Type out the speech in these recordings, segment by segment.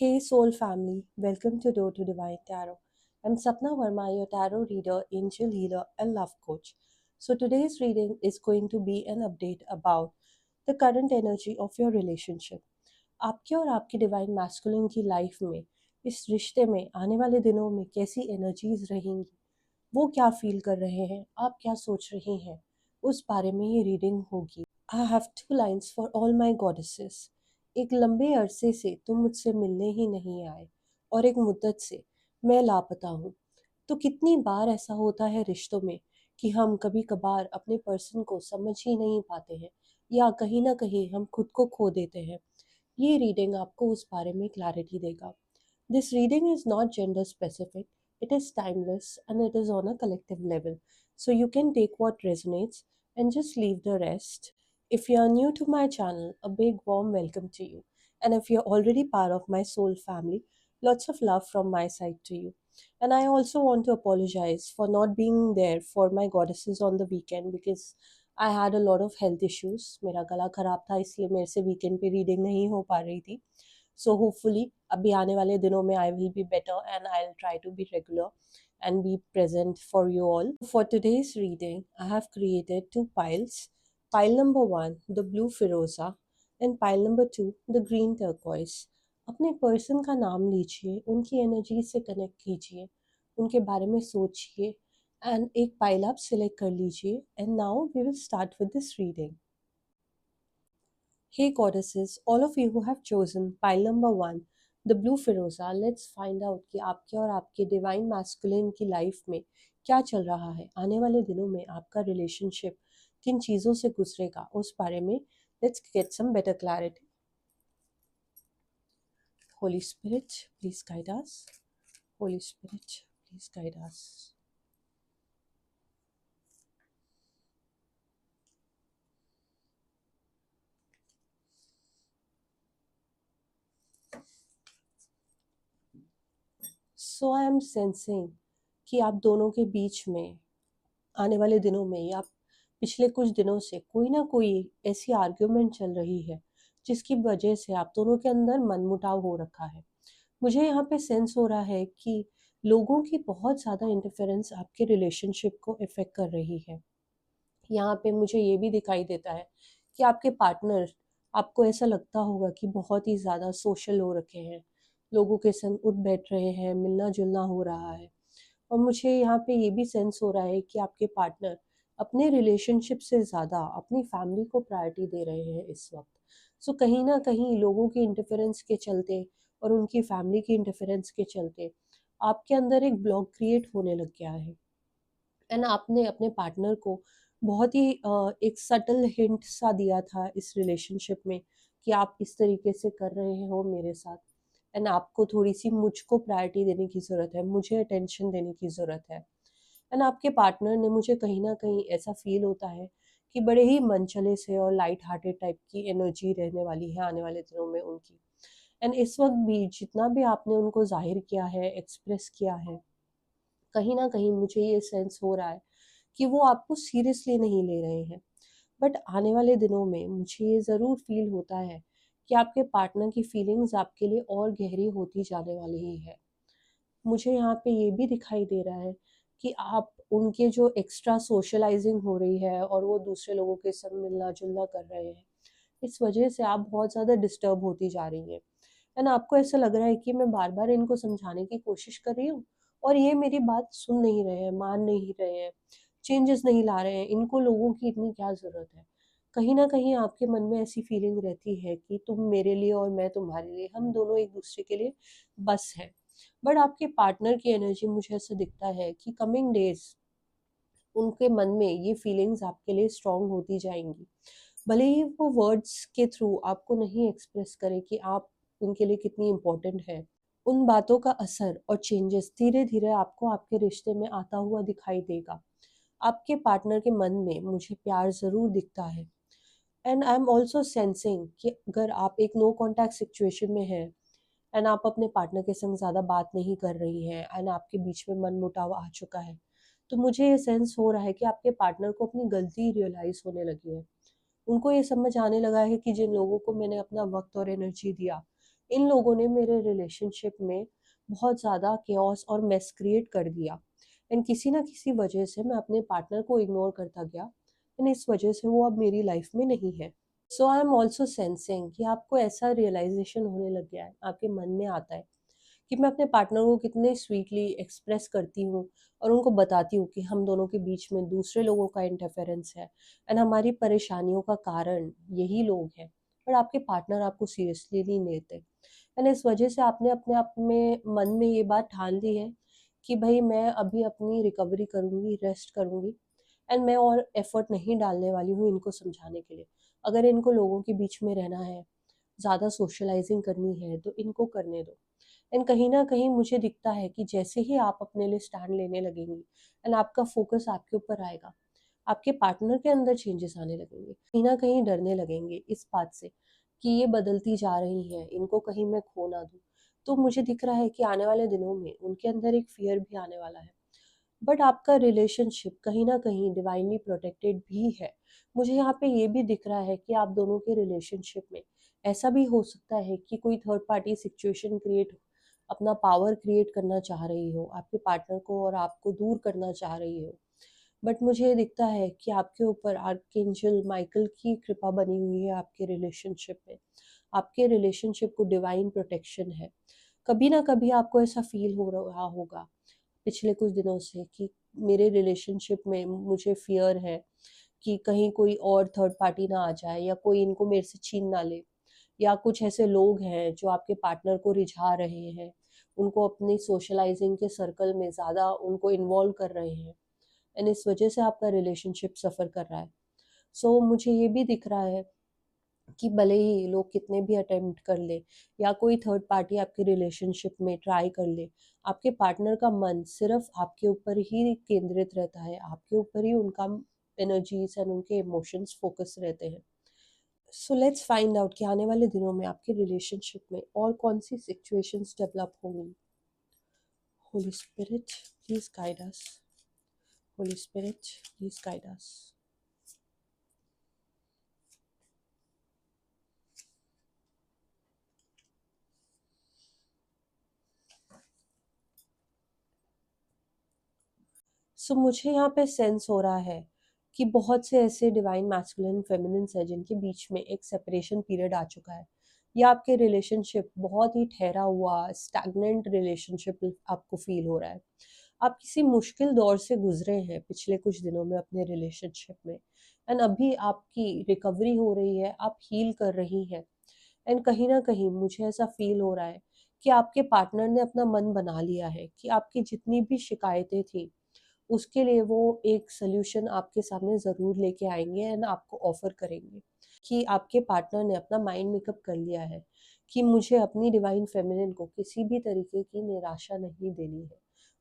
Hey Soul family, welcome to Door to Divine Tarot. I'm Sapna Verma, your tarot reader, angel healer, and love coach. So today's reading is going to be an update about the current energy of your relationship. आपकी और आपकी divine masculine की life में इस रिश्ते में आने वाले दिनों में कैसी एनर्जीज रहेंगी, वो क्या फील कर रहे हैं, आप क्या सोच रहे हैं, उस बारे में ये रीडिंग होगी। I have two lines for all my goddesses. एक लंबे अरसे से तुम मुझसे मिलने ही नहीं आए और एक मुद्दत से मैं लापता हूँ। तो कितनी बार ऐसा होता है रिश्तों में कि हम कभी कभार अपने पर्सन को समझ ही नहीं पाते हैं या कहीं ना कहीं हम खुद को खो देते हैं। ये रीडिंग आपको उस बारे में क्लैरिटी देगा। This reading is not gender specific, it is timeless and it is on a collective level. So you can take what resonates and just leave the rest. If you are new to my channel, a big warm welcome to you. And if you're already part of my soul family, lots of love from my side to you. And I also want to apologize for not being there for my goddesses on the weekend because I had a lot of health issues. मेरा गला खराब था इसलिए मेरे से weekend पे reading नहीं हो पा रही थी. So hopefully अभी आने वाले दिनों में I will be better and I'll try to be regular and be present for you all. For today's reading, I have created two piles. Pile number 1, the blue Firoza, and pile number 2, the green turquoise. अपने person का नाम लीजिए, उनकी energy से connect कीजिए, उनके बारे में सोचिए एंड एक पाइल आप सिलेक्ट कर लीजिए. And now we will start with this reading. Hey goddesses, all of you who have chosen pile number 1, the blue Firoza, let's find out कि आपके और आपके डिवाइन मैस्कुलिन की लाइफ में क्या चल रहा है. आने वाले दिनों में आपका रिलेशनशिप किन चीज़ों से गुजरेगा उस बारे में let's get some better clarity. Holy Spirit, please guide us. Holy Spirit, please guide us. So I am sensing कि आप दोनों के बीच में आने वाले दिनों में या पिछले कुछ दिनों से कोई ना कोई ऐसी आर्ग्यूमेंट चल रही है जिसकी वजह से आप दोनों के अंदर मनमुटाव हो रखा है. मुझे यहाँ पे सेंस हो रहा है कि लोगों की बहुत ज़्यादा इंटरफेरेंस आपके रिलेशनशिप को इफ़ेक्ट कर रही है. यहाँ पे मुझे ये भी दिखाई देता है कि आपके पार्टनर, आपको ऐसा लगता होगा कि बहुत ही ज़्यादा सोशल हो रखे हैं, लोगों के संग उठ बैठ रहे हैं, मिलना जुलना हो रहा है. और मुझे यहाँ पे ये भी सेंस हो रहा है कि आपके पार्टनर अपने रिलेशनशिप से ज़्यादा अपनी फैमिली को प्रायोरिटी दे रहे हैं इस वक्त. सो कहीं ना कहीं लोगों की इंटरफेरेंस के चलते और उनकी फैमिली की इंटरफेरेंस के चलते आपके अंदर एक ब्लॉक क्रिएट होने लग गया है. एंड आपने अपने पार्टनर को बहुत ही एक सटल हिंट सा दिया था इस रिलेशनशिप में कि आप इस तरीके से कर रहे हो मेरे साथ एंड आपको थोड़ी सी मुझको प्रायोरिटी देने की ज़रूरत है, मुझे अटेंशन देने की ज़रूरत है. एंड आपके पार्टनर ने, मुझे कहीं ना कहीं ऐसा फील होता है कि बड़े ही मनचले से और लाइट हार्टेड टाइप की एनर्जी रहने वाली है आने वाले दिनों में उनकी. एंड इस वक्त भी जितना भी आपने उनको जाहिर किया है, एक्सप्रेस किया है, कहीं ना कहीं मुझे ये सेंस हो रहा है कि वो आपको सीरियसली नहीं ले रहे हैं. बट आने वाले दिनों में मुझे ये ज़रूर फील होता है कि आपके पार्टनर की फीलिंग्स आपके लिए और गहरी होती जाने वाली ही है. मुझे यहाँ पे ये भी दिखाई दे रहा है कि आप उनके जो एक्स्ट्रा सोशलाइजिंग हो रही है और वो दूसरे लोगों के संग मिलना जुलना कर रहे हैं, इस वजह से आप बहुत ज़्यादा डिस्टर्ब होती जा रही हैं. एंड आपको ऐसा लग रहा है कि मैं बार बार इनको समझाने की कोशिश कर रही हूँ और ये मेरी बात सुन नहीं रहे हैं, मान नहीं रहे हैं, चेंजेस नहीं ला रहे हैं. इनको लोगों की इतनी क्या ज़रूरत है. कहीं ना कहीं आपके मन में ऐसी फीलिंग रहती है कि तुम मेरे लिए और मैं तुम्हारे लिए, हम दोनों एक दूसरे के लिए बस हैं. बट आपके पार्टनर की एनर्जी, मुझे ऐसा दिखता है कि कमिंग डेज उनके मन में ये फीलिंग्स आपके लिए स्ट्रांग होती जाएंगी. भले ही वो वर्ड्स के थ्रू आपको नहीं एक्सप्रेस करें कि आप उनके लिए कितनी इम्पोर्टेंट है, उन बातों का असर और चेंजेस धीरे धीरे आपको आपके रिश्ते में आता हुआ दिखाई देगा. आपके पार्टनर के मन में मुझे प्यार ज़रूर दिखता है. And I am also sensing कि अगर आप एक नो कॉन्टैक्ट सिचुएशन में हैं एंड आप अपने पार्टनर के संग ज़्यादा बात नहीं कर रही हैं एंड आपके बीच में मनमुटाव आ चुका है, तो मुझे ये सेंस हो रहा है कि आपके पार्टनर को अपनी गलती रियलाइज़ होने लगी है. उनको ये समझ आने लगा है कि जिन लोगों को मैंने अपना वक्त और एनर्जी दिया, इन लोगों ने मेरे रिलेशनशिप में बहुत ज़्यादा केओस और मेस क्रिएट कर दिया। एंड किसी ना किसी वजह से मैं अपने पार्टनर को इग्नोर करता गया एंड इस वजह से वो अब मेरी लाइफ में नहीं है। सो आई एम ऑल्सो सेंसिंग कि आपको ऐसा रियलाइजेशन होने लग गया है, आपके मन में आता है कि मैं अपने पार्टनर को कितने स्वीटली एक्सप्रेस करती हूँ और उनको बताती हूँ कि हम दोनों के बीच में दूसरे लोगों का इंटरफेरेंस है एंड हमारी परेशानियों का कारण यही लोग हैं, पर आपके पार्टनर आपको सीरियसली नहीं लेते। एंड इस वजह से आपने अपने आप में मन में ये बात ठान ली है कि भाई मैं अभी अपनी रिकवरी करूँगी, रेस्ट करूँगी एंड मैं और एफर्ट नहीं डालने वाली हूँ इनको समझाने के लिए। अगर इनको लोगों के बीच में रहना है, ज़्यादा सोशलाइजिंग करनी है तो इनको करने दो। एंड कहीं न कहीं मुझे दिखता है कि जैसे ही आप अपने लिए स्टैंड लेने लगेंगी एंड आपका फ़ोकस आपके ऊपर आएगा, आपके पार्टनर के अंदर चेंजेस आने लगेंगे। कहीं न कहीं डरने लगेंगे इस बात से कि ये बदलती जा रही हैं, इनको कहीं मैं खो ना दूँ। तो मुझे दिख रहा है कि आने वाले दिनों में उनके अंदर एक फ़ियर भी आने वाला है। बट आपका रिलेशनशिप कहीं न कहीं डिवाइनली प्रोटेक्टेड भी है। मुझे यहाँ पे ये भी दिख रहा है कि आप दोनों के रिलेशनशिप में ऐसा भी हो सकता है कि कोई थर्ड पार्टी सिचुएशन क्रिएट अपना पावर क्रिएट करना चाह रही हो, आपके पार्टनर को और आपको दूर करना चाह रही हो। बट मुझे ये दिखता है कि आपके ऊपर आर्कएंजल माइकल की कृपा बनी हुई है आपके रिलेशनशिप में। आपके रिलेशनशिप को डिवाइन प्रोटेक्शन है। कभी ना कभी आपको ऐसा फ़ील हो रहा होगा पिछले कुछ दिनों से कि मेरे रिलेशनशिप में मुझे फ़ियर है कि कहीं कोई और थर्ड पार्टी ना आ जाए या कोई इनको मेरे से छीन ना ले, या कुछ ऐसे लोग हैं जो आपके पार्टनर को रिझा रहे हैं, उनको अपनी सोशलाइजिंग के सर्कल में ज़्यादा उनको इन्वॉल्व कर रहे हैं एंड इस वजह से आपका रिलेशनशिप सफ़र कर रहा है। सो मुझे ये भी दिख रहा है कि भले ही लोग कितने भी अटेम्प्ट कर ले या कोई थर्ड पार्टी आपके रिलेशनशिप में ट्राई कर ले, आपके पार्टनर का मन सिर्फ आपके ऊपर ही केंद्रित रहता है, आपके ऊपर ही उनका एनर्जीज एंड उनके इमोशंस फोकस रहते हैं। सो लेट्स फाइंड आउट कि आने वाले दिनों में आपके रिलेशनशिप में और कौन सी सिचुएशंस डेवलप होंगी। Holy spirit please guide us. Holy spirit please guide us. So मुझे यहाँ पे सेंस हो रहा है कि बहुत से ऐसे डिवाइन मैस्कुलिन फेमिनिन्स हैं जिनके बीच में एक सेपरेशन पीरियड आ चुका है, या आपके रिलेशनशिप बहुत ही ठहरा हुआ स्टैग्नेंट रिलेशनशिप आपको फील हो रहा है। आप किसी मुश्किल दौर से गुजरे हैं पिछले कुछ दिनों में अपने रिलेशनशिप में एंड अभी आपकी रिकवरी हो रही है, आप हील कर रही हैं। एंड कहीं ना कहीं मुझे ऐसा फील हो रहा है कि आपके पार्टनर ने अपना मन बना लिया है कि आपकी जितनी भी शिकायतें थी उसके लिए वो एक सॉल्यूशन आपके सामने ज़रूर लेके आएँगे एंड आपको ऑफ़र करेंगे। कि आपके पार्टनर ने अपना माइंड मेकअप कर लिया है कि मुझे अपनी डिवाइन फेमिनिन को किसी भी तरीके की निराशा नहीं देनी है।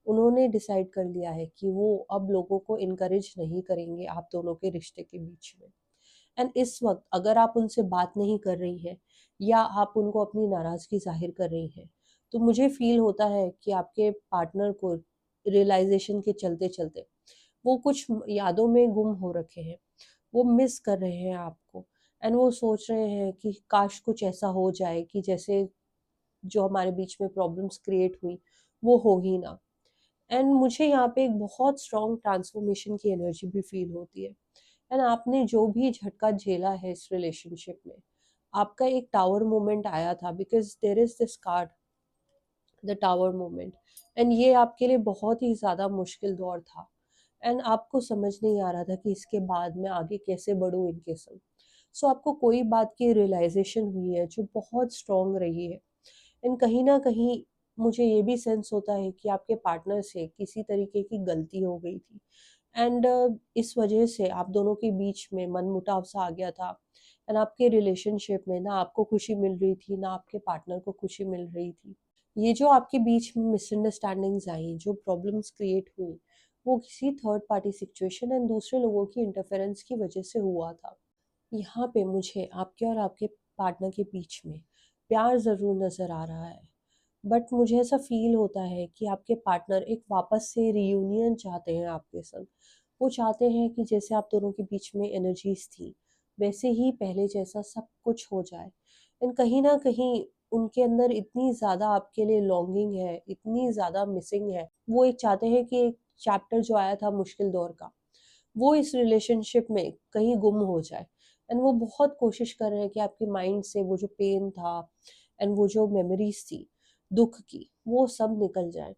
उन्होंने डिसाइड कर लिया है कि वो अब लोगों को इनकरेज नहीं करेंगे आप दोनों के रिश्ते के बीच में। एंड इस वक़्त अगर आप उनसे बात नहीं कर रही हैं या आप उनको अपनी नाराज़गी ज़ाहिर कर रही हैं, तो मुझे फ़ील होता है कि आपके पार्टनर को रियलाइज़ेशन के चलते-चलते वो कुछ यादों में गुम हो रखे हैं। वो मिस कर रहे हैं आपको एंड वो सोच रहे हैं कि काश कुछ ऐसा हो जाए कि जैसे जो हमारे बीच में प्रॉब्लम्स क्रिएट हुई, वो हो ही ना। एंड मुझे यहाँ पे एक बहुत स्ट्रॉन्ग ट्रांसफॉर्मेशन की एनर्जी भी फ़ील होती है। एंड आपने जो भी झटका झेला है इस रिलेशनशिप में, आपका एक टावर मोमेंट आया था because there is this card, the tower moment, and ये आपके लिए बहुत ही ज़्यादा मुश्किल दौर था एंड आपको समझ नहीं आ रहा था कि इसके बाद मैं आगे कैसे बढ़ूँ इनके संग। सो आपको कोई बात की रियलाइज़ेशन हुई है जो बहुत स्ट्रॉन्ग रही है एंड कहीं न कहीं मुझे ये भी सेंस होता है कि आपके पार्टनर से किसी तरीके की गलती हो गई थी एंड इस वजह से आप दोनों के बीच में मनमुटाव सा आ गया था एंड आपके रिलेशनशिप में ना आपको खुशी मिल रही थी, ना आपके पार्टनर को खुशी मिल रही थी। ये जो आपके बीच में मिसअंडरस्टैंडिंग्स आई, जो प्रॉब्लम्स क्रिएट हुई, वो किसी थर्ड पार्टी सिचुएशन एंड दूसरे लोगों की इंटरफेरेंस की वजह से हुआ था। यहाँ पे मुझे आपके और आपके पार्टनर के बीच में प्यार ज़रूर नज़र आ रहा है, बट मुझे ऐसा फ़ील होता है कि आपके पार्टनर एक वापस से रियूनियन चाहते हैं आपके संग। वो चाहते हैं कि जैसे आप दोनों के बीच में एनर्जीज़ थी, वैसे ही पहले जैसा सब कुछ हो जाए। एंड कहीं न कहीं उनके अंदर इतनी ज़्यादा आपके लिए लॉन्गिंग है, इतनी ज़्यादा मिसिंग है। वो एक चाहते हैं कि एक चैप्टर जो आया था मुश्किल दौर का, वो इस रिलेशनशिप में कहीं गुम हो जाए। एंड वो बहुत कोशिश कर रहे हैं कि आपके माइंड से वो जो पेन था एंड वो जो मेमोरीज थी दुख की, वो सब निकल जाए।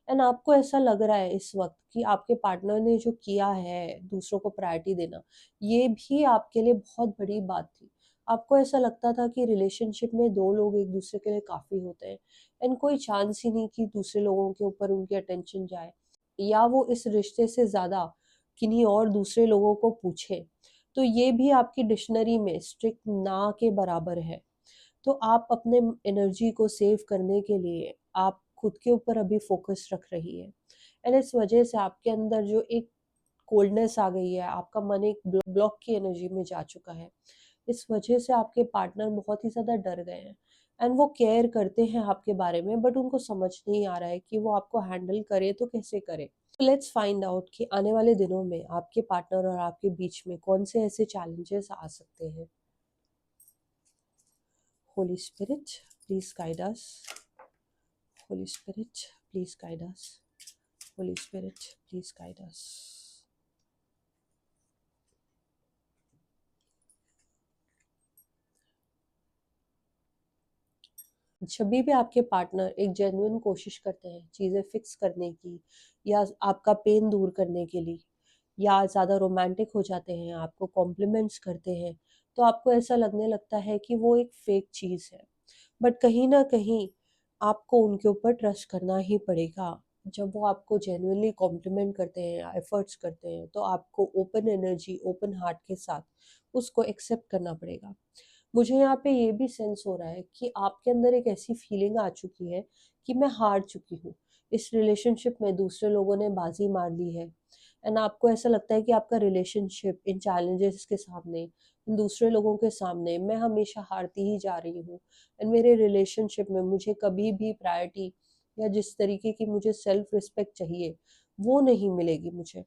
एंड आपको ऐसा लग रहा है इस वक्त कि आपके पार्टनर ने जो किया है दूसरों को प्रायोरिटी देना, ये भी आपके लिए बहुत बड़ी बात थी। आपको ऐसा लगता था कि रिलेशनशिप में दो लोग एक दूसरे के लिए काफी होते हैं एंड कोई चांस ही नहीं कि दूसरे लोगों के ऊपर उनकी अटेंशन जाए या वो इस रिश्ते से ज्यादा किन्हीं और दूसरे लोगों को पूछे। तो ये भी आपकी डिक्शनरी में स्ट्रिक्ट ना के बराबर है। तो आप अपने एनर्जी को सेव करने के लिए आप खुद के ऊपर अभी फोकस रख रही है। एंड इस वजह से आपके अंदर जो एक कोल्डनेस आ गई है, आपका मन एक ब्लॉक की एनर्जी में जा चुका है। इस वजह से आपके पार्टनर बहुत ही ज़्यादा डर गए हैं एंड वो केयर करते हैं आपके बारे में, बट उनको समझ नहीं आ रहा है कि वो आपको हैंडल करे तो कैसे करे। तो लेट्स फाइंड आउट कि आने वाले दिनों में आपके पार्टनर और आपके बीच में कौन से ऐसे चैलेंजेस आ सकते हैं। Holy Spirit, please guide us. Holy Spirit, please guide us. Holy Spirit, please guide us. जब भी आपके पार्टनर एक जेन्युइन कोशिश करते हैं चीज़ें फिक्स करने की या आपका पेन दूर करने के लिए या ज़्यादा रोमांटिक हो जाते हैं, आपको कॉम्प्लीमेंट्स करते हैं, तो आपको ऐसा लगने लगता है कि वो एक फेक चीज़ है। बट कहीं न कहीं आपको उनके ऊपर ट्रस्ट करना ही पड़ेगा। जब वो आपको जेन्युइनली कॉम्प्लीमेंट करते हैं या एफर्ट्स करते हैं, तो आपको ओपन एनर्जी, ओपन हार्ट के साथ उसको एक्सेप्ट करना पड़ेगा। मुझे यहाँ पे ये भी सेंस हो रहा है कि आपके अंदर एक ऐसी फीलिंग आ चुकी है कि मैं हार चुकी हूँ। इस रिलेशनशिप में दूसरे लोगों ने बाजी मार ली है एंड आपको ऐसा लगता है कि आपका रिलेशनशिप इन चैलेंजेस के सामने, इन दूसरे लोगों के सामने मैं हमेशा हारती ही जा रही हूँ एंड मेरे रिलेशनशिप में मुझे कभी भी प्रायोरिटी या जिस तरीके की मुझे सेल्फ रिस्पेक्ट चाहिए, वो नहीं मिलेगी मुझे।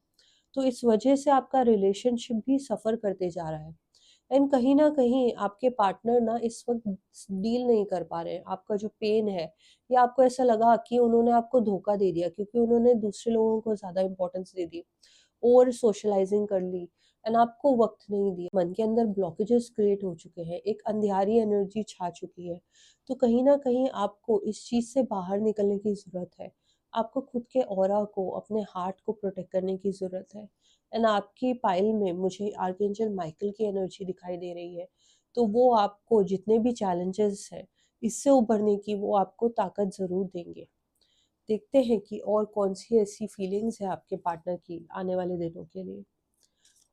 तो इस वजह से आपका रिलेशनशिप भी सफ़र करते जा रहा है एंड कहीं न कहीं आपके पार्टनर ना इस वक़्त डील नहीं कर पा रहे हैं। आपका जो पेन है या आपको ऐसा लगा कि उन्होंने आपको धोखा दे दिया क्योंकि उन्होंने दूसरे लोगों को ज़्यादा इम्पोर्टेंस दे दी, ओवर सोशलाइज़िंग कर ली एंड आपको वक़्त नहीं दिया। मन के अंदर ब्लॉकेजेस क्रिएट हो चुके हैं, एक अंधियारी एनर्जी छा चुकी है। तो कहीं न कहीं आपको इस चीज़ से बाहर निकलने की ज़रूरत है। आपको खुद के ऑरा को, अपने हार्ट को प्रोटेक्ट करने की ज़रूरत है। एंड आपकी पाइल में मुझे आर्कएंजल माइकल की एनर्जी दिखाई दे रही है। तो वो आपको जितने भी चैलेंजेस हैं, इससे उभरने की वो आपको ताकत ज़रूर देंगे। देखते हैं कि और कौन-सी ऐसी फीलिंग्स है आपके पार्टनर की आने वाले दिनों के लिए।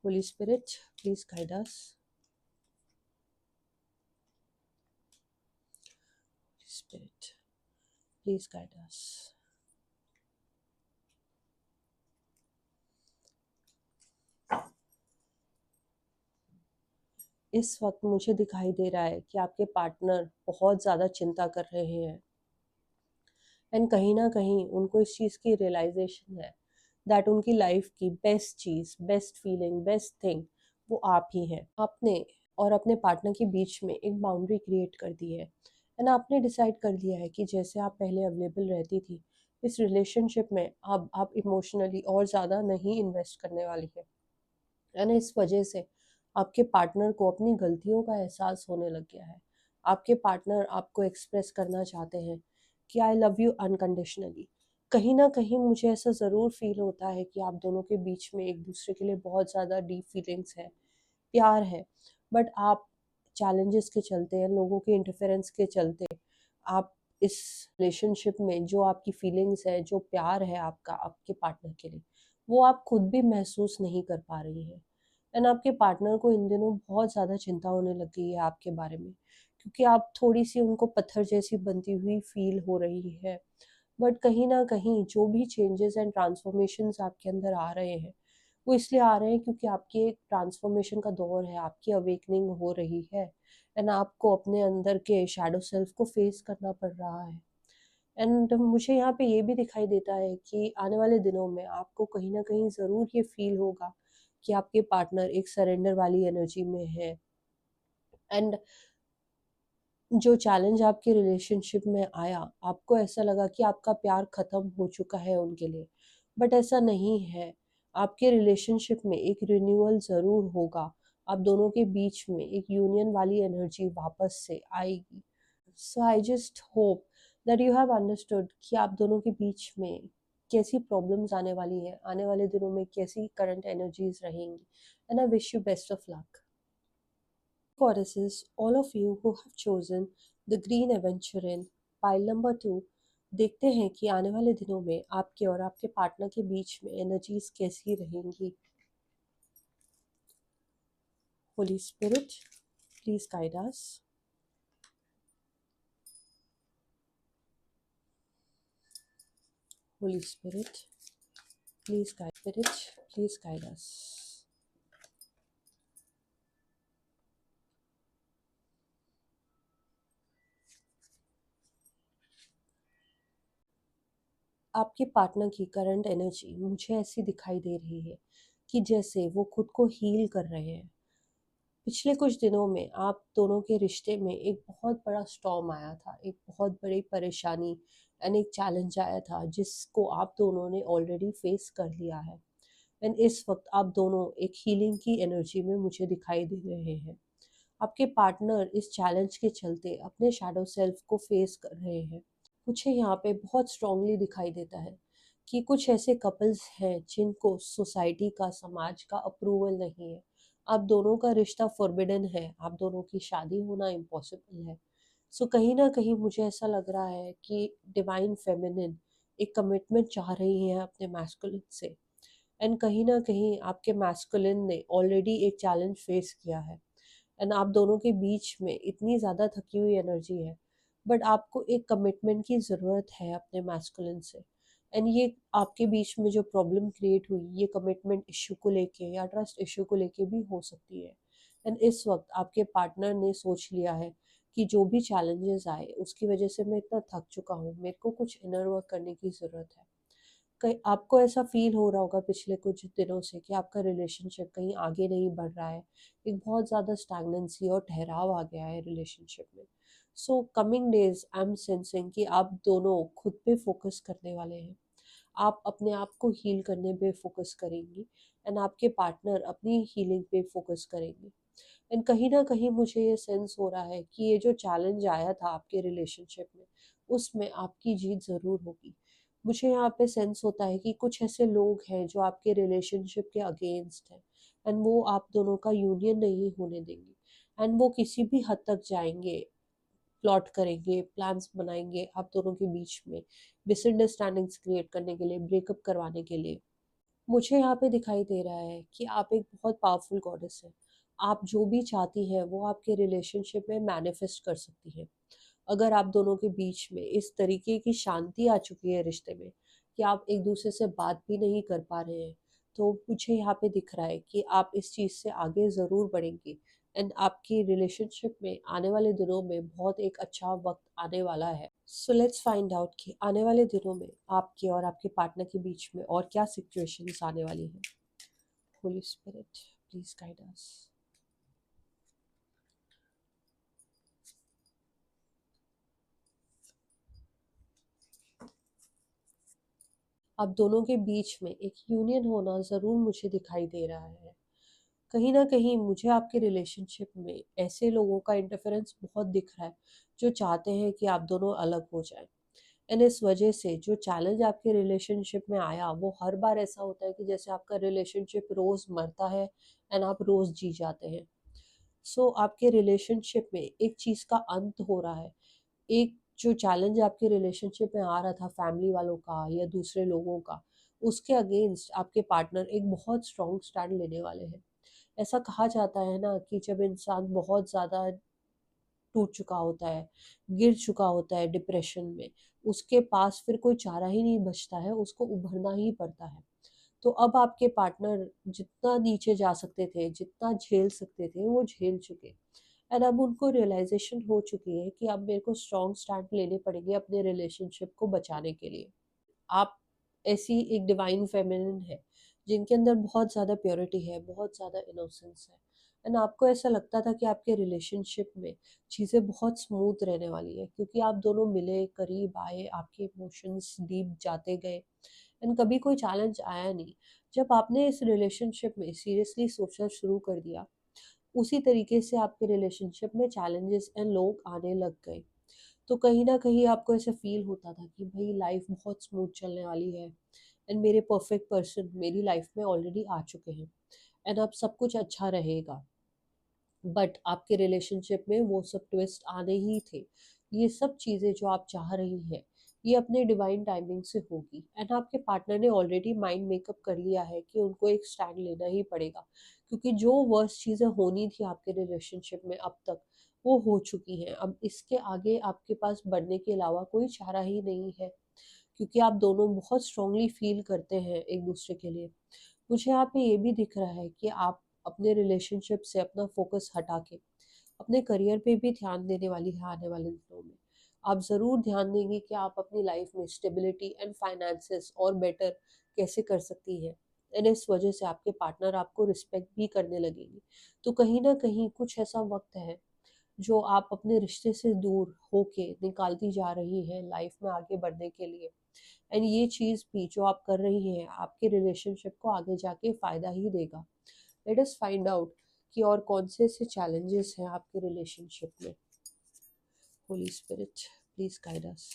Holi spirit, please guide us. Holy spirit, please guide us. इस वक़्त मुझे दिखाई दे रहा है कि आपके पार्टनर बहुत ज़्यादा चिंता कर रहे हैं एंड कहीं न कहीं उनको इस चीज़ की रियलाइज़ेशन है दैट उनकी लाइफ़ की बेस्ट चीज़, बेस्ट फीलिंग, बेस्ट थिंग वो आप ही हैं। आपने और अपने पार्टनर के बीच में एक बाउंड्री क्रिएट कर दी है एंड आपने डिसाइड कर लिया है कि जैसे आप पहले अवेलेबल रहती थी, इस रिलेशनशिप में अब आप इमोशनली और ज़्यादा नहीं इन्वेस्ट करने वाली हैं। एंड इस वजह से आपके पार्टनर को अपनी गलतियों का एहसास होने लग गया है। आपके पार्टनर आपको एक्सप्रेस करना चाहते हैं कि आई लव यू अनकंडीशनली। कहीं ना कहीं मुझे ऐसा ज़रूर फील होता है कि आप दोनों के बीच में एक दूसरे के लिए बहुत ज़्यादा डीप फीलिंग्स है, प्यार है। बट आप चैलेंजेस के चलते, लोगों के इंटरफेरेंस के चलते, आप इस रिलेशनशिप में जो आपकी फीलिंग्स है, जो प्यार है आपका आपके पार्टनर के लिए, वो आप खुद भी महसूस नहीं कर पा रही हैं। एंड आपके पार्टनर को इन दिनों बहुत ज़्यादा चिंता होने लग गई है आपके बारे में, क्योंकि आप थोड़ी सी उनको पत्थर जैसी बनती हुई फील हो रही है। बट कहीं ना कहीं जो भी चेंजेस एंड ट्रांसफॉर्मेशंस आपके अंदर आ रहे हैं, वो इसलिए आ रहे हैं क्योंकि आपकी एक ट्रांसफॉर्मेशन का दौर है, आपकी अवेकनिंग हो रही है एंड आपको अपने अंदर के शैडो सेल्फ को फेस करना पड़ रहा है। एंड मुझे यहाँ पे ये भी दिखाई देता है कि आने वाले दिनों में आपको कहीं ना कहीं ज़रूर ये फील होगा कि आपके पार्टनर एक सरेंडर वाली एनर्जी में है एंड जो चैलेंज आपके रिलेशनशिप में आया, आपको ऐसा लगा कि आपका प्यार ख़त्म हो चुका है उनके लिए, बट ऐसा नहीं है। आपके रिलेशनशिप में एक रिन्यूअल ज़रूर होगा। आप दोनों के बीच में एक यूनियन वाली एनर्जी वापस से आएगी। So I just hope that you have understood कि आप दोनों के बीच में कैसी प्रॉब्लम्स आने वाली है, आने वाले दिनों में कैसी करंट एनर्जीज रहेंगी। And I wish you best of luck. Goddesses, all of you who have chosen the Green Aventurine pile number 2, देखते हैं कि आने वाले दिनों में आपके और आपके पार्टनर के बीच में एनर्जीज कैसी रहेंगी। Holi spirit, please guide us. Holy spirit, please guide अस। आपके पार्टनर की करंट एनर्जी मुझे ऐसी दिखाई दे रही है कि जैसे वो खुद को हील कर रहे हैं। पिछले कुछ दिनों में आप दोनों के रिश्ते में एक बहुत बड़ा स्टॉर्म आया था, एक बहुत बड़ी परेशानी एंड एक चैलेंज आया था जिसको आप दोनों ने ऑलरेडी फेस कर लिया है। एंड इस वक्त आप दोनों एक हीलिंग की एनर्जी में मुझे दिखाई दे रहे हैं। आपके पार्टनर इस चैलेंज के चलते अपने शैडो सेल्फ को फेस कर रहे हैं। मुझे यहाँ पे बहुत स्ट्रांगली दिखाई देता है कि कुछ ऐसे कपल्स हैं जिनको सोसाइटी का, समाज का अप्रूवल नहीं है। आप दोनों का रिश्ता फॉरबिडन है, आप दोनों की शादी होना इम्पॉसिबल है। सो कहीं ना कहीं मुझे ऐसा लग रहा है कि डिवाइन फेमिनिन एक कमिटमेंट चाह रही है अपने मैस्कुलिन से। एंड कहीं ना कहीं आपके मैस्कुलिन ने ऑलरेडी एक चैलेंज फेस किया है। एंड आप दोनों के बीच में इतनी ज़्यादा थकी हुई एनर्जी है, बट आपको एक कमिटमेंट की ज़रूरत है अपने मैस्कुलिन से। एंड ये आपके बीच में जो प्रॉब्लम क्रिएट हुई, ये कमिटमेंट इशू को लेके या ट्रस्ट इशू को लेके भी हो सकती है। एंड इस वक्त आपके पार्टनर ने सोच लिया है कि जो भी चैलेंजेस आए उसकी वजह से मैं इतना थक चुका हूँ, मेरे को कुछ इनर वर्क करने की ज़रूरत है। कहीं आपको ऐसा फील हो रहा होगा पिछले कुछ दिनों से कि आपका रिलेशनशिप कहीं आगे नहीं बढ़ रहा है, एक बहुत ज़्यादा स्टैग्नेंसी और ठहराव आ गया है रिलेशनशिप में। So coming days I am sensing कि आप दोनों खुद पे फोकस करने वाले हैं। आप अपने आप को हील करने पे फोकस करेंगी एंड आपके पार्टनर अपनी हीलिंग पे फोकस करेंगे। एंड कहीं ना कहीं मुझे ये सेंस हो रहा है कि ये जो चैलेंज आया था आपके रिलेशनशिप में, उसमें आपकी जीत ज़रूर होगी। मुझे यहाँ पे सेंस होता है कि कुछ ऐसे लोग हैं जो आपके रिलेशनशिप के अगेंस्ट हैं एंड वो आप दोनों का यूनियन नहीं होने देंगे। एंड वो किसी भी हद तक जाएंगे, प्लॉट करेंगे, प्लान्स बनाएंगे आप दोनों के बीच में मिसअंडरस्टैंडिंग्स क्रिएट करने के लिए, ब्रेकअप करवाने के लिए। मुझे यहाँ पे दिखाई दे रहा है कि आप एक बहुत पावरफुल गॉडेस हैं। आप जो भी चाहती हैं वो आपके रिलेशनशिप में मैनिफेस्ट कर सकती हैं। अगर आप दोनों के बीच में इस तरीके की शांति आ चुकी है रिश्ते में कि आप एक दूसरे से बात भी नहीं कर पा रहे हैं, तो मुझे यहाँ पे दिख रहा है कि आप इस चीज़ से आगे ज़रूर बढ़ेंगी। एंड आपकी रिलेशनशिप में आने वाले दिनों में बहुत एक अच्छा वक्त आने वाला है। सो लेट्स फाइंड आउट कि आने वाले दिनों में आपके और आपके पार्टनर के बीच में और क्या सिचुएशंस आने वाली हैं। होली स्पिरिट, प्लीज गाइड अस। आप दोनों के बीच में एक यूनियन होना ज़रूर मुझे दिखाई दे रहा है। कहीं ना कहीं मुझे आपके रिलेशनशिप में ऐसे लोगों का इंटरफेरेंस बहुत दिख रहा है जो चाहते हैं कि आप दोनों अलग हो जाएं। एंड इस वजह से जो चैलेंज आपके रिलेशनशिप में आया वो हर बार ऐसा होता है कि जैसे आपका रिलेशनशिप रोज़ मरता है एंड आप रोज़ जी जाते हैं। सो आपके रिलेशनशिप में एक चीज़ का अंत हो रहा है। एक जो चैलेंज आपके रिलेशनशिप में आ रहा था फैमिली वालों का या दूसरे लोगों का, उसके अगेंस्ट आपके पार्टनर एक बहुत स्ट्रॉन्ग स्टैंड लेने वाले हैं। ऐसा कहा जाता है ना कि जब इंसान बहुत ज़्यादा टूट चुका होता है, गिर चुका होता है डिप्रेशन में, उसके पास फिर कोई चारा ही नहीं बचता है, उसको उभरना ही पड़ता है। तो अब आपके पार्टनर जितना नीचे जा सकते थे, जितना झेल सकते थे, वो झेल चुके। एंड अब उनको रियलाइजेशन हो चुकी है कि अब मेरे को स्ट्रॉन्ग स्टैंड लेने पड़ेंगे अपने रिलेशनशिप को बचाने के लिए। आप ऐसी एक डिवाइन फेमिनिन है जिनके अंदर बहुत ज़्यादा प्योरिटी है, बहुत ज़्यादा इनोसेंस है। एंड आपको ऐसा लगता था कि आपके रिलेशनशिप में चीज़ें बहुत स्मूथ रहने वाली है, क्योंकि आप दोनों मिले, करीब आए, आपके इमोशंस डीप जाते गए एंड कभी कोई चैलेंज आया नहीं। जब आपने इस रिलेशनशिप में सीरियसली सोचना शुरू कर दिया, उसी तरीके से आपके रिलेशनशिप में चैलेंजेस एंड लोग आने लग गए। तो कहीं न कहीं आपको ऐसा फ़ील होता था कि भई लाइफ़ बहुत स्मूथ चलने वाली है एंड मेरे परफेक्ट पर्सन मेरी लाइफ़ में ऑलरेडी आ चुके हैं एंड अब सब कुछ अच्छा रहेगा। बट आपके रिलेशनशिप में वो सब ट्विस्ट आने ही थे। ये सब चीज़ें जो आप चाह रही हैं, ये अपने डिवाइन टाइमिंग से होगी एंड आपके पार्टनर ने ऑलरेडी माइंड मेकअप कर लिया है कि उनको एक स्टैंड लेना ही पड़ेगा, क्योंकि जो वर्स्ट चीज़ें होनी थी आपके रिलेशनशिप में अब तक, वो हो चुकी हैं। अब इसके आगे आपके पास बढ़ने के अलावा कोई चारा ही नहीं है, क्योंकि आप दोनों बहुत स्ट्रांगली फ़ील करते हैं एक-दूसरे के लिए। मुझे यहाँ पे ये भी दिख रहा है कि आप अपने रिलेशनशिप से अपना फ़ोकस हटा के अपने करियर पे भी ध्यान देने वाली हैं आने वाले दिनों में। आप ज़रूर ध्यान देंगी कि आप अपनी लाइफ़ में स्टेबिलिटी एंड फाइनेंसेस और बेटर कैसे कर सकती हैं। एंड इस वजह से आपके पार्टनर आपको रिस्पेक्ट भी करने लगेंगे। तो कहीं न कहीं कुछ ऐसा वक़्त है जो आप अपने रिश्ते से दूर होके निकालती जा रही हैं लाइफ़ में आगे बढ़ने के लिए। एंड ये चीज़ भी जो आप कर रही हैं, आपके रिलेशनशिप को आगे जाके फ़ायदा ही देगा। लेट अस फाइंड आउट कि और कौन से ऐसे चैलेंजेस हैं आपके रिलेशनशिप में। Holi spirit please guide us.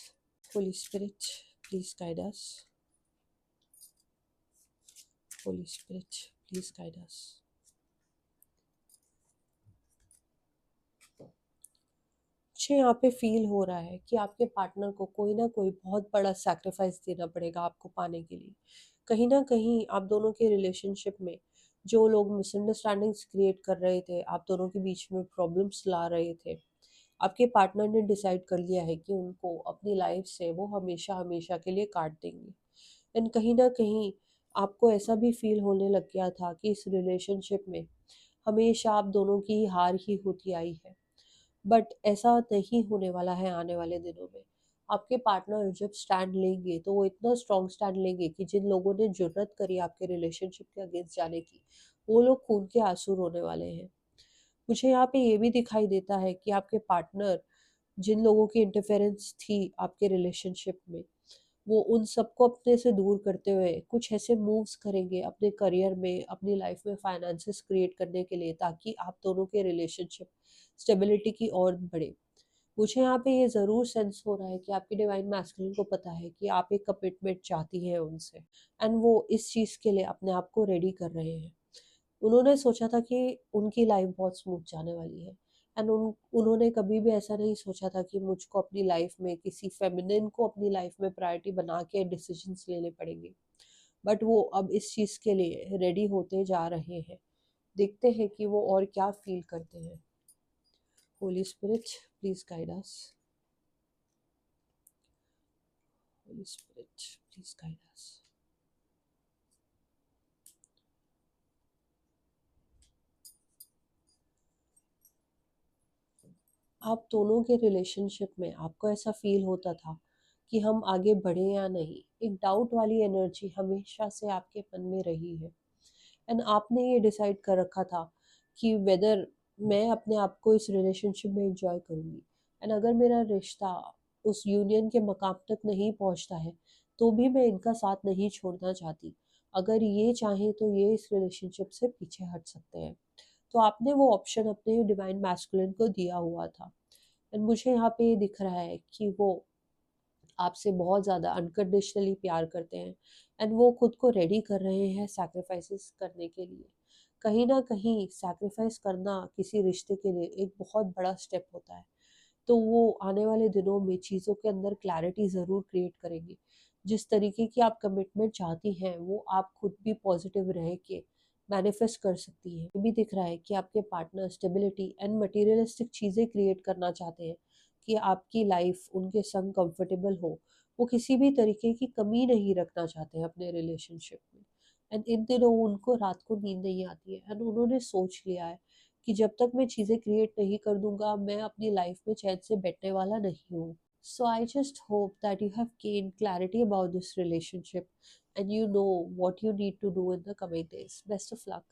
Holy spirit please guide us. Holy spirit please guide अस। मुझे यहाँ पे फील हो रहा है कि आपके पार्टनर को कोई ना कोई बहुत बड़ा सैक्रिफाइस देना पड़ेगा आपको पाने के लिए। कहीं ना कहीं आप दोनों के रिलेशनशिप में जो लोग मिसअंडरस्टैंडिंग्स क्रिएट कर रहे थे, आप दोनों के बीच में प्रॉब्लम्स ला रहे थे, आपके पार्टनर ने डिसाइड कर लिया है कि उनको अपनी लाइफ से वो हमेशा हमेशा के लिए काट देंगे। एंड कहीं ना कहीं आपको ऐसा भी फील होने लग गया था कि इस रिलेशनशिप में हमेशा आप दोनों की ही हार ही होती आई है। बट ऐसा नहीं होने वाला है आने वाले दिनों में। आपके पार्टनर जब स्टैंड लेंगे तो वो इतना स्ट्रॉन्ग स्टैंड लेंगे कि जिन लोगों ने जुर्रत करी आपके रिलेशनशिप के अगेंस्ट जाने की, वो लोग खून के आंसू रोने वाले हैं। मुझे यहाँ पे ये भी दिखाई देता है कि आपके पार्टनर जिन लोगों की इंटरफेरेंस थी आपके रिलेशनशिप में, वो उन सबको अपने से दूर करते हुए कुछ ऐसे मूव्स करेंगे अपने करियर में, अपनी लाइफ में फाइनेंसेस क्रिएट करने के लिए, ताकि आप दोनों के रिलेशनशिप स्टेबिलिटी की ओर बढ़े। मुझे यहाँ पे ये ज़रूर सेंस हो रहा है कि आपकी डिवाइन मैस्कुलिन को पता है कि आप एक कमिटमेंट चाहती हैं उनसे एंड वो इस चीज़ के लिए अपने आप को रेडी कर रहे हैं। उन्होंने सोचा था कि उनकी लाइफ बहुत स्मूथ जाने वाली है एंड उन्होंने कभी भी ऐसा नहीं सोचा था कि मुझको अपनी लाइफ में किसी फेमिनिन को अपनी लाइफ में प्रायोरिटी बना के डिसीजंस लेने पड़ेंगे। बट वो अब इस चीज़ के लिए रेडी होते जा रहे हैं। देखते हैं कि वो और क्या फील करते हैं। Holi spirit please guide us. Holy spirit please guide अस। आप दोनों के रिलेशनशिप में आपको ऐसा फील होता था कि हम आगे बढ़े या नहीं। एक डाउट वाली एनर्जी हमेशा से आपके मन में रही है एंड आपने ये डिसाइड कर रखा था कि वेदर मैं अपने आप को इस रिलेशनशिप में एंजॉय करूँगी एंड अगर मेरा रिश्ता उस यूनियन के मकाम तक नहीं पहुँचता है, तो भी मैं इनका साथ नहीं छोड़ना चाहती। अगर ये चाहें तो ये इस रिलेशनशिप से पीछे हट सकते हैं। तो आपने वो ऑप्शन अपने डिवाइन मैस्कुलिन को दिया हुआ था एंड मुझे यहाँ पे ये दिख रहा है कि वो आपसे बहुत ज़्यादा अनकंडीशनली प्यार करते हैं एंड वो खुद को रेडी कर रहे हैं सैक्रिफाइसेस करने के लिए। कहीं ना कहीं सैक्रिफाइस करना किसी रिश्ते के लिए एक बहुत बड़ा स्टेप होता है। तो वो आने वाले दिनों में चीज़ों के अंदर क्लैरिटी ज़रूर क्रिएट करेंगे। जिस तरीके की आप कमिटमेंट चाहती हैं, वो आप खुद भी पॉजिटिव रह के मैनिफेस्ट कर सकती हैं। ये भी दिख रहा है कि आपके पार्टनर स्टेबिलिटी एंड मटेरियलिस्टिक चीज़ें क्रिएट करना चाहते हैं कि आपकी लाइफ उनके संग कंफर्टेबल हो। वो किसी भी तरीके की कमी नहीं रखना चाहते हैं अपने रिलेशनशिप में। एंड इन दिनों उनको रात को नींद नहीं आती है एंड उन्होंने सोच लिया है कि जब तक मैं चीज़ें क्रिएट नहीं कर दूंगा, मैं अपनी लाइफ में चैन से बैठने वाला नहीं हूँ। So I just hope that you have gained clarity about this relationship and you know what you need to do in the coming days. Best of luck.